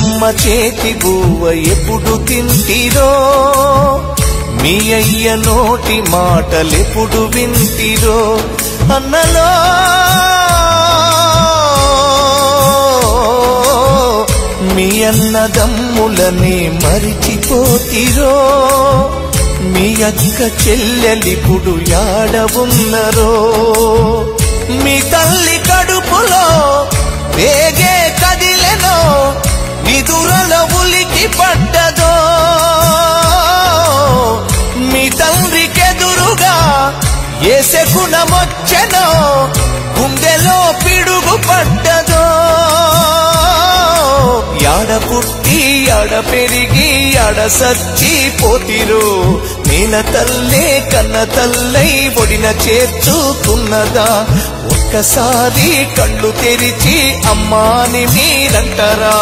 అమ్మ చేతి బువ్వ ఎప్పుడు తింటిరో మీ అయ్య నోటి మాటలెప్పుడు వింటిరో అన్నలో మీ అన్నదమ్ములనే మరిచిపోతిరో మీ అక్క చెల్లెలిప్పుడు యాడవున్నరో మీ తల్లి కడుపులో వేగే కదిలెనో నిదురల ఉలికి పడ్డదో మీ తండ్రికెదురుగా ఏ శకునమొచ్చెనో గుండెలో పిడుగు పడ్డదో యాడ పుట్టి యాడ పెరిగి యాడ సచ్చిపోతిరో నేల తల్లే కన్న తల్లై ఒడిన చేర్చుకున్నదా ఒక్కసారి కళ్ళు తెరిచి అమ్మాని మీరంటారా